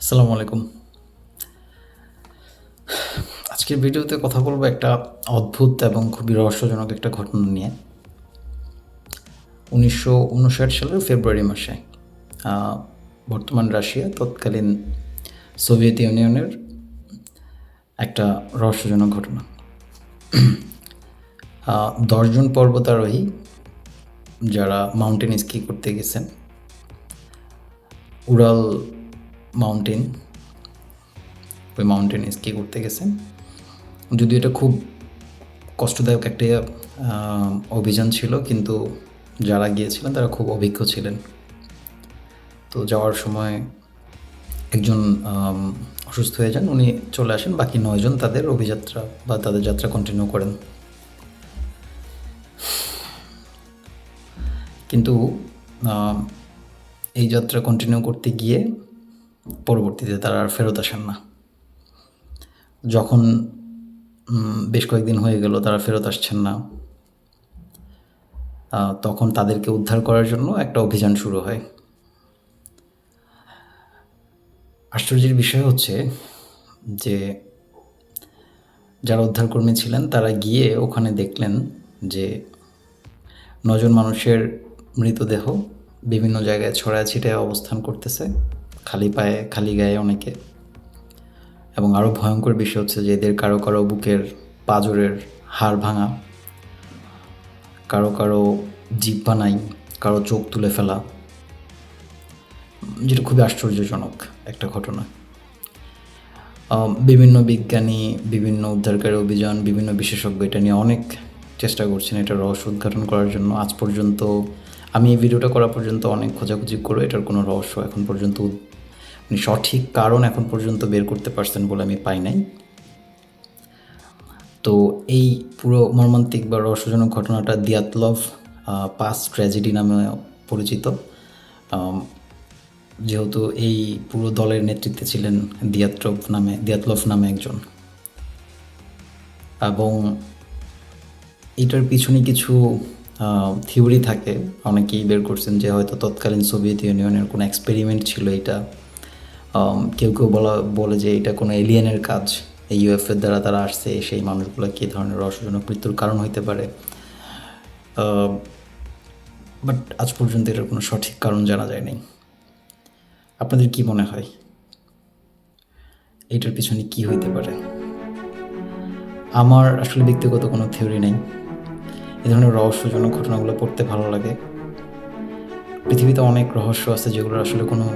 আসসালামু আলাইকুম। আজকের ভিডিওতে কথা বলবো একটা অদ্ভুত এবং খুবই রহস্যজনক একটা ঘটনা নিয়ে। ১৯৫৯ সালের ফেব্রুয়ারি মাসে বর্তমান রাশিয়া, তৎকালীন সোভিয়েত ইউনিয়নের একটা রহস্যজনক ঘটনা। ১০ জন পর্বতারোহী যারা মাউন্টেন স্কি করতে গেছেন, উরাল মাউন্টেন, ওই মাউন্টেন স্কি করতে গেছেন। যদিও এটা খুব কষ্টদায়ক একটা অভিযান ছিল, কিন্তু যারা গিয়েছিলেন তারা খুব অভিজ্ঞ ছিলেন। তো যাওয়ার সময় একজন অসুস্থ হয়ে যান, উনি চলে আসেন, বাকি ৯ জন তাদের অভিযাত্রা বা তাদের যাত্রা কন্টিনিউ করেন। কিন্তু এই যাত্রা কন্টিনিউ করতে গিয়ে পরবর্তীতে তারা আর ফেরত আসেন না। যখন বেশ কয়েকদিন হয়ে গেল তারা ফেরত আসছেন না, তখন তাদেরকে উদ্ধার করার জন্য একটা অভিযান শুরু হয়। আশ্চর্যের বিষয় হচ্ছে যে যারা উদ্ধারকর্মী ছিলেন তারা গিয়ে ওখানে দেখলেন যে ৯ জন মানুষের মৃতদেহ বিভিন্ন জায়গায় ছড়ায় ছিটায় অবস্থান করতেছে, খালি পায়ে খালি গায়ে অনেকে। এবং আরও ভয়ঙ্কর বিষয় হচ্ছে যে এদের কারো কারো বুকের পাঁজরের হাড় ভাঙা, কারো কারো জিহ্বা নাই, কারো চোখ তুলে ফেলা, যেটা খুবই আশ্চর্যজনক একটা ঘটনা। বিভিন্ন বিজ্ঞানী, বিভিন্ন উদ্ধারকারী অভিযান, বিভিন্ন বিশেষজ্ঞ এটা নিয়ে অনেক চেষ্টা করছেন এটা রহস্য উদ্ঘাটন করার জন্য। আজ পর্যন্ত আমি এই ভিডিওটা করা পর্যন্ত অনেক খোঁজাখুঁজি করে এটার কোনো রহস্য এখন পর্যন্ত সঠিক কারণ এখন পর্যন্ত বের করতে পারছেন বলে আমি পাই নাই। তো এই পুরো মর্মান্তিক বা রহস্যজনক ঘটনাটা দিয়াতলভ পাস ট্র্যাজেডি নামে পরিচিত, যেহেতু এই পুরো দলের নেতৃত্বে ছিলেন দিয়াতলভ নামে একজন। এবং এটার পিছনে কিছু থিওরি থাকে, অনেকেই বের করছেন যে হয়তো তৎকালীন সোভিয়েত ইউনিয়নের কোনো এক্সপেরিমেন্ট ছিল এটা। কেউ কেউ বলে যে এটা কোনো এলিয়েনের কাজ, এই ইউএফএর দ্বারা তারা আসছে, সেই মানুষগুলো কী ধরনের রহস্যজনক মৃত্যুর কারণ হইতে পারে। বাট আজ পর্যন্ত এটার কোনো সঠিক কারণ জানা যায়নি। আপনাদের কি মনে হয় এটার পিছনে কি হইতে পারে? আমার আসলে ব্যক্তিগত কোনো থিওরি নেই। এই ধরনের রহস্যজনক ঘটনাগুলো পড়তে ভালো লাগে। পৃথিবীতে অনেক রহস্য আছে যেগুলোর আসলে কোনো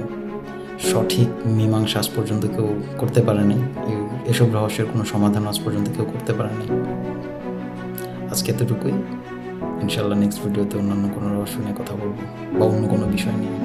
সঠিক মীমাংসা আজ পর্যন্ত কেউ করতে পারেনি। এসব রহস্যের কোনো সমাধান আজ পর্যন্ত কেউ করতে পারেনি। আজকে এতটুকুই। ইনশাল্লাহ নেক্সট ভিডিওতে অন্যান্য কোনো রহস্য নিয়ে কথা বলবো বা অন্য কোনো বিষয় নিয়ে।